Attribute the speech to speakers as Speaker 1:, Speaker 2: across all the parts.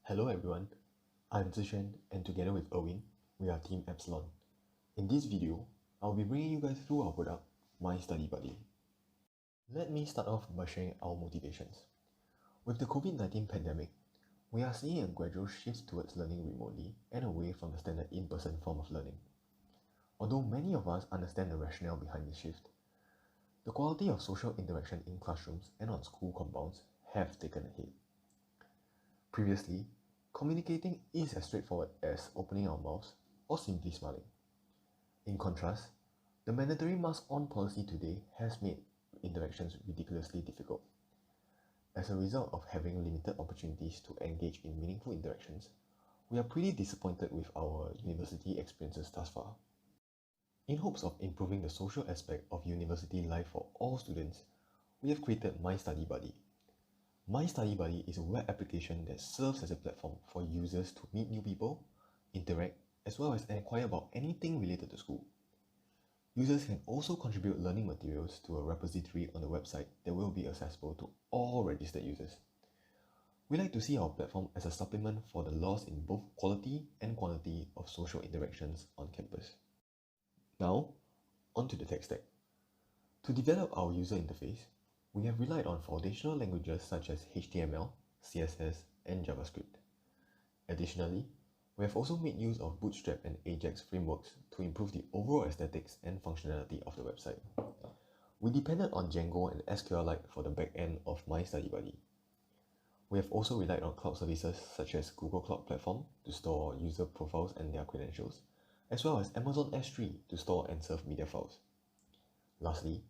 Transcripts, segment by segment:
Speaker 1: Hello everyone, I'm Xian and together with Erwin, we are Team Epsilon. In this video, I'll be bringing you guys through our product, My Study Buddy. Let me start off by sharing our motivations. With the COVID-19 pandemic, we are seeing a gradual shift towards learning remotely and away from the standard in-person form of learning. Although many of us understand the rationale behind this shift, the quality of social interaction in classrooms and on school compounds have taken a hit. Previously, communicating is as straightforward as opening our mouths or simply smiling. In contrast, the mandatory mask-on policy today has made interactions ridiculously difficult. As a result of having limited opportunities to engage in meaningful interactions, we are pretty disappointed with our university experiences thus far. In hopes of improving the social aspect of university life for all students, we have created My Study Buddy. My Study Buddy is a web application that serves as a platform for users to meet new people, interact, as well as inquire about anything related to school. Users can also contribute learning materials to a repository on the website that will be accessible to all registered users. We like to see our platform as a supplement for the loss in both quality and quantity of social interactions on campus. Now, onto the tech stack. To develop our user interface, we have relied on foundational languages such as HTML, CSS, and JavaScript. Additionally, we have also made use of Bootstrap and Ajax frameworks to improve the overall aesthetics and functionality of the website. We depended on Django and SQLite for the backend of My Study Buddy. We have also relied on cloud services such as Google Cloud Platform to store user profiles and their credentials, as well as Amazon S3 to store and serve media files. Lastly,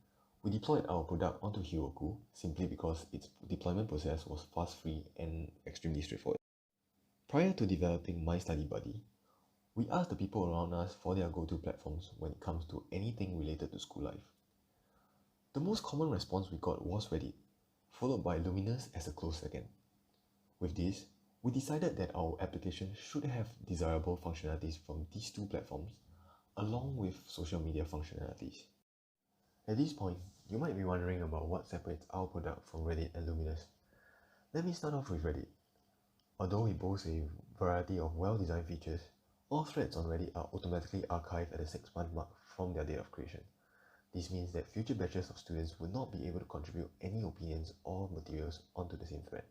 Speaker 1: we deployed our product onto Heroku simply because its deployment process was fast, free, and extremely straightforward. Prior to developing My Study Buddy, we asked the people around us for their go-to platforms when it comes to anything related to school life. The most common response we got was Reddit, followed by Luminous as a close second. With this, we decided that our application should have desirable functionalities from these two platforms, along with social media functionalities. At this point, you might be wondering about what separates our product from Reddit and Luminous. Let me start off with Reddit. Although it boasts a variety of well-designed features, all threads on Reddit are automatically archived at the 6-month mark from their date of creation. This means that future batches of students will not be able to contribute any opinions or materials onto the same thread.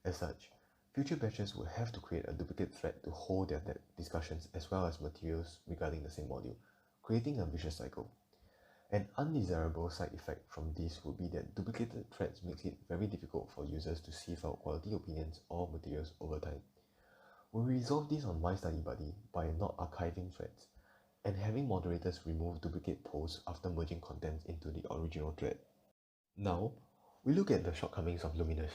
Speaker 1: As such, future batches will have to create a duplicate thread to hold their discussions as well as materials regarding the same module, creating a vicious cycle. An undesirable side effect from this would be that duplicated threads make it very difficult for users to sieve out quality opinions or materials over time. We resolve this on My Study Buddy by not archiving threads and having moderators remove duplicate posts after merging contents into the original thread. Now, we look at the shortcomings of Luminous.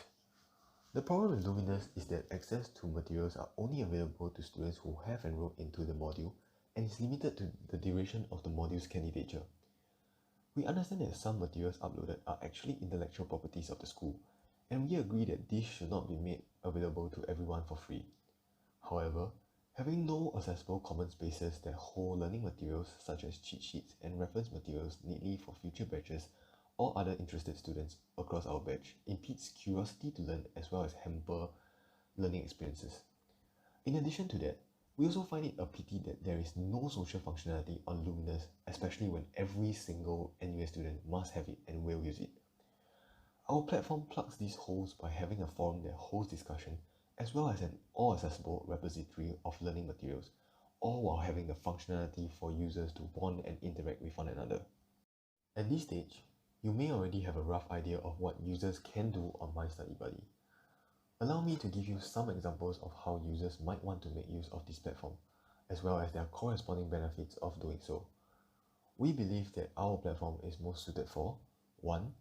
Speaker 1: The problem with Luminous is that access to materials are only available to students who have enrolled into the module and is limited to the duration of the module's candidature. We understand that some materials uploaded are actually intellectual properties of the school, and we agree that this should not be made available to everyone for free. However, having no accessible common spaces that hold learning materials such as cheat sheets and reference materials neatly for future batches or other interested students across our batch impedes curiosity to learn as well as hamper learning experiences. In addition to that, we also find it a pity that there is no social functionality on Luminous, especially when every single NUS student must have it and will use it. Our platform plugs these holes by having a forum that holds discussion as well as an all-accessible repository of learning materials, all while having the functionality for users to bond and interact with one another. At this stage, you may already have a rough idea of what users can do on My Study Buddy. Allow me to give you some examples of how users might want to make use of this platform, as well as their corresponding benefits of doing so. We believe that our platform is most suited for 1.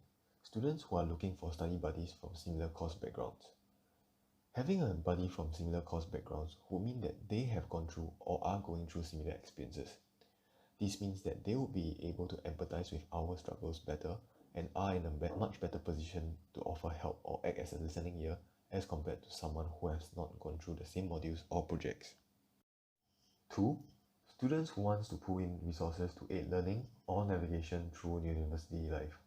Speaker 1: Students who are looking for study buddies from similar course backgrounds. Having a buddy from similar course backgrounds would mean that they have gone through or are going through similar experiences. This means that they will be able to empathize with our struggles better and are in a much better position to offer help or act as a listening ear as compared to someone who has not gone through the same modules or projects. 2. Students who want to pull in resources to aid learning or navigation through university life.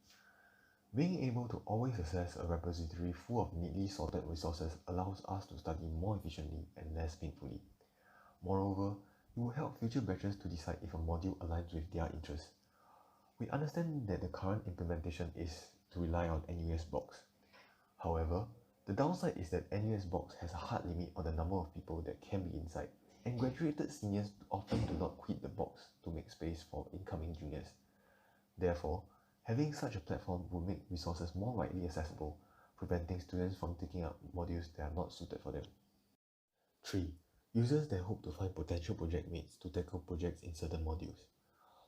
Speaker 1: Being able to always access a repository full of neatly sorted resources allows us to study more efficiently and less painfully. Moreover, it will help future batches to decide if a module aligns with their interests. We understand that the current implementation is to rely on NUS Box. However, the downside is that NUS Box has a hard limit on the number of people that can be inside, and graduated seniors often do not quit the box to make space for incoming juniors. Therefore, having such a platform would make resources more widely accessible, preventing students from taking up modules that are not suited for them. 3. Users that hope to find potential project mates to tackle projects in certain modules.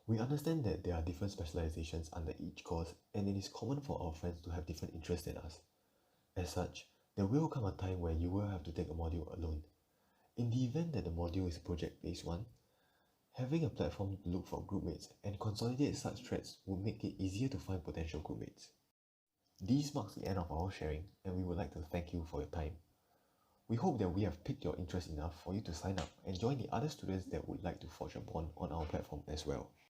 Speaker 1: We understand that there are different specializations under each course, and it is common for our friends to have different interests than us. As such, there will come a time where you will have to take a module alone. In the event that the module is a project-based one, having a platform to look for groupmates and consolidate such threads would make it easier to find potential groupmates. This marks the end of our sharing, and we would like to thank you for your time. We hope that we have piqued your interest enough for you to sign up and join the other students that would like to forge a bond on our platform as well.